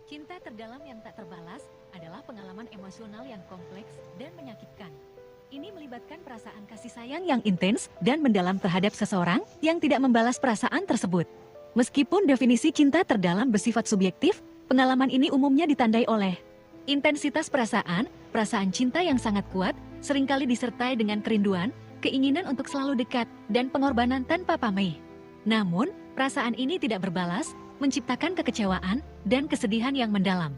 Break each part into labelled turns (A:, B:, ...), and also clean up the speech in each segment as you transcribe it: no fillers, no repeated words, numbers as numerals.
A: Cinta terdalam yang tak terbalas adalah pengalaman emosional yang kompleks dan menyakitkan. Ini melibatkan perasaan kasih sayang yang intens dan mendalam terhadap seseorang yang tidak membalas perasaan tersebut. Meskipun definisi cinta terdalam bersifat subjektif, pengalaman ini umumnya ditandai oleh intensitas perasaan, perasaan cinta yang sangat kuat, seringkali disertai dengan kerinduan, keinginan untuk selalu dekat, dan pengorbanan tanpa pamrih. Namun, perasaan ini tidak berbalas, menciptakan kekecewaan dan kesedihan yang mendalam.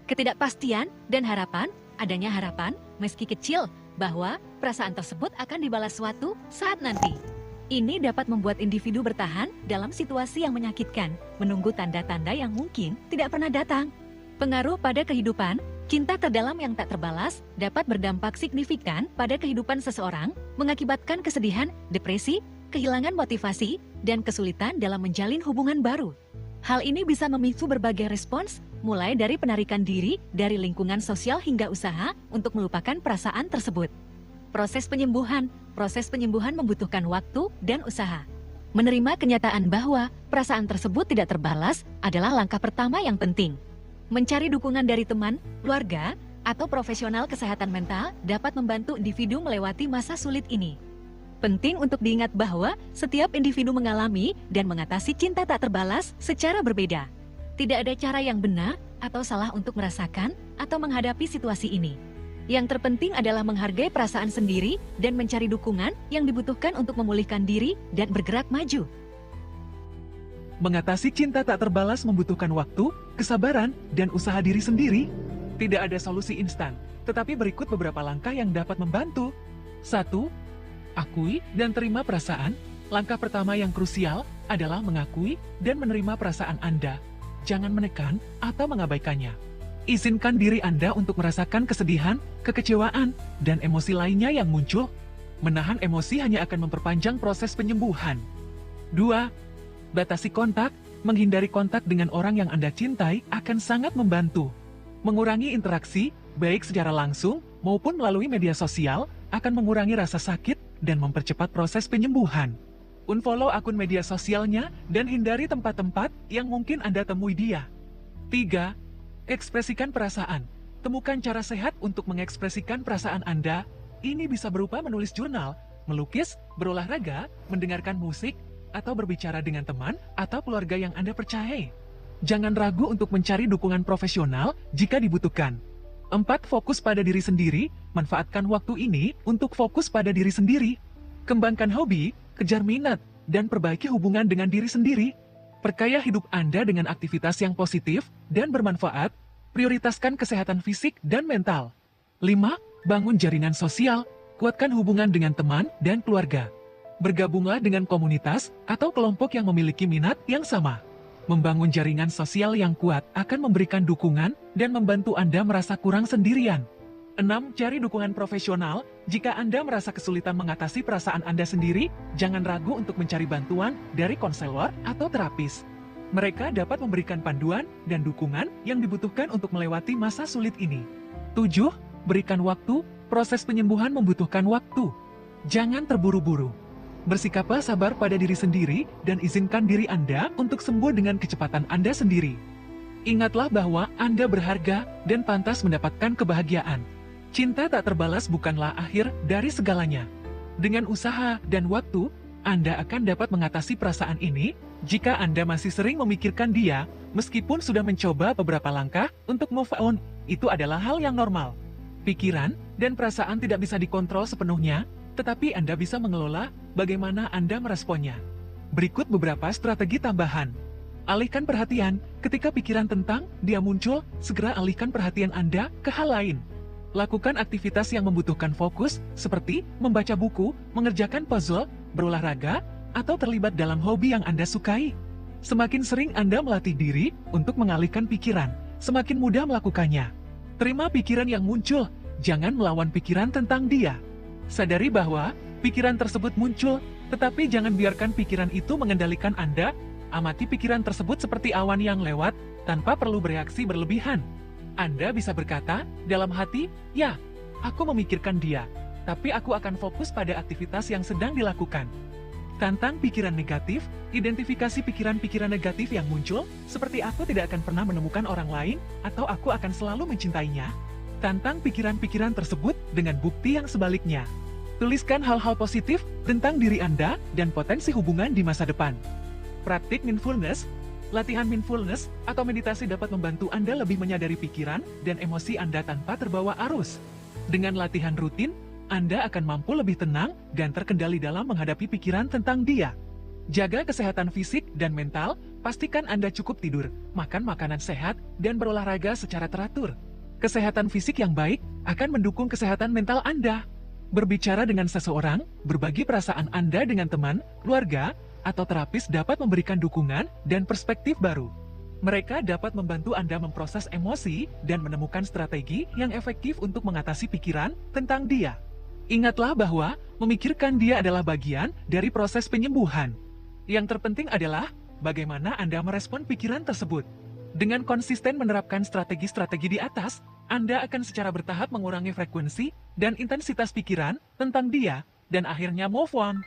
A: Ketidakpastian dan harapan, adanya harapan, meski kecil, bahwa perasaan tersebut akan dibalas suatu saat nanti. Ini dapat membuat individu bertahan dalam situasi yang menyakitkan, menunggu tanda-tanda yang mungkin tidak pernah datang. Pengaruh pada kehidupan, cinta terdalam yang tak terbalas dapat berdampak signifikan pada kehidupan seseorang, mengakibatkan kesedihan, depresi, kehilangan motivasi, dan kesulitan dalam menjalin hubungan baru. Hal ini bisa memicu berbagai respons, mulai dari penarikan diri dari lingkungan sosial hingga usaha untuk melupakan perasaan tersebut. Proses penyembuhan membutuhkan waktu dan usaha. Menerima kenyataan bahwa perasaan tersebut tidak terbalas adalah langkah pertama yang penting. Mencari dukungan dari teman, keluarga, atau profesional kesehatan mental dapat membantu individu melewati masa sulit ini. Penting untuk diingat bahwa setiap individu mengalami dan mengatasi cinta tak terbalas secara berbeda. Tidak ada cara yang benar atau salah untuk merasakan atau menghadapi situasi ini. Yang terpenting adalah menghargai perasaan sendiri dan mencari dukungan yang dibutuhkan untuk memulihkan diri dan bergerak maju.
B: Mengatasi cinta tak terbalas membutuhkan waktu, kesabaran, dan usaha diri sendiri. Tidak ada solusi instan, tetapi berikut beberapa langkah yang dapat membantu. 1. Akui dan terima perasaan. Langkah pertama yang krusial adalah mengakui dan menerima perasaan Anda. Jangan menekan atau mengabaikannya. Izinkan diri Anda untuk merasakan kesedihan, kekecewaan, dan emosi lainnya yang muncul. Menahan emosi hanya akan memperpanjang proses penyembuhan. 2. Batasi kontak. Menghindari kontak dengan orang yang Anda cintai akan sangat membantu. Mengurangi interaksi, baik secara langsung maupun melalui media sosial, akan mengurangi rasa sakit dan mempercepat proses penyembuhan. Unfollow akun media sosialnya dan hindari tempat-tempat yang mungkin Anda temui dia. 3. Ekspresikan perasaan. Temukan cara sehat untuk mengekspresikan perasaan Anda. Ini bisa berupa menulis jurnal, melukis, berolahraga, mendengarkan musik, atau berbicara dengan teman atau keluarga yang Anda percayai. Jangan ragu untuk mencari dukungan profesional jika dibutuhkan. 4. Fokus pada diri sendiri. Manfaatkan waktu ini untuk fokus pada diri sendiri. Kembangkan hobi, kejar minat, dan perbaiki hubungan dengan diri sendiri. Perkaya hidup Anda dengan aktivitas yang positif dan bermanfaat. Prioritaskan kesehatan fisik dan mental. 5. Bangun jaringan sosial. Kuatkan hubungan dengan teman dan keluarga. Bergabunglah dengan komunitas atau kelompok yang memiliki minat yang sama. Membangun jaringan sosial yang kuat akan memberikan dukungan dan membantu Anda merasa kurang sendirian. 6. Cari dukungan profesional. Jika Anda merasa kesulitan mengatasi perasaan Anda sendiri, jangan ragu untuk mencari bantuan dari konselor atau terapis. Mereka dapat memberikan panduan dan dukungan yang dibutuhkan untuk melewati masa sulit ini. 7. Berikan waktu. Proses penyembuhan membutuhkan waktu. Jangan terburu-buru. Bersikaplah sabar pada diri sendiri dan izinkan diri Anda untuk sembuh dengan kecepatan Anda sendiri. Ingatlah bahwa Anda berharga dan pantas mendapatkan kebahagiaan. Cinta tak terbalas bukanlah akhir dari segalanya. Dengan usaha dan waktu, Anda akan dapat mengatasi perasaan ini. Jika Anda masih sering memikirkan dia, meskipun sudah mencoba beberapa langkah untuk move on, itu adalah hal yang normal. Pikiran dan perasaan tidak bisa dikontrol sepenuhnya, tetapi Anda bisa mengelola bagaimana Anda meresponnya. Berikut beberapa strategi tambahan. Alihkan perhatian. Ketika pikiran tentang dia muncul, segera alihkan perhatian Anda ke hal lain. Lakukan aktivitas yang membutuhkan fokus, seperti membaca buku, mengerjakan puzzle, berolahraga, atau terlibat dalam hobi yang Anda sukai. Semakin sering Anda melatih diri untuk mengalihkan pikiran, semakin mudah melakukannya. Terima pikiran yang muncul, jangan melawan pikiran tentang dia. Sadari bahwa pikiran tersebut muncul, tetapi jangan biarkan pikiran itu mengendalikan Anda. Amati pikiran tersebut seperti awan yang lewat, tanpa perlu bereaksi berlebihan. Anda bisa berkata dalam hati, "Ya, aku memikirkan dia, tapi aku akan fokus pada aktivitas yang sedang dilakukan." Tantang pikiran negatif, identifikasi pikiran-pikiran negatif yang muncul, seperti aku tidak akan pernah menemukan orang lain, atau aku akan selalu mencintainya. Tantang pikiran-pikiran tersebut dengan bukti yang sebaliknya. Tuliskan hal-hal positif tentang diri Anda dan potensi hubungan di masa depan. Praktik mindfulness. Latihan mindfulness atau meditasi dapat membantu Anda lebih menyadari pikiran dan emosi Anda tanpa terbawa arus. Dengan latihan rutin, Anda akan mampu lebih tenang dan terkendali dalam menghadapi pikiran tentang dia. Jaga kesehatan fisik dan mental, pastikan Anda cukup tidur, makan makanan sehat, dan berolahraga secara teratur. Kesehatan fisik yang baik akan mendukung kesehatan mental Anda. Berbicara dengan seseorang, berbagi perasaan Anda dengan teman, keluarga, atau terapis dapat memberikan dukungan dan perspektif baru. Mereka dapat membantu Anda memproses emosi dan menemukan strategi yang efektif untuk mengatasi pikiran tentang dia. Ingatlah bahwa memikirkan dia adalah bagian dari proses penyembuhan. Yang terpenting adalah bagaimana Anda merespon pikiran tersebut. Dengan konsisten menerapkan strategi-strategi di atas, Anda akan secara bertahap mengurangi frekuensi dan intensitas pikiran tentang dia dan akhirnya move on.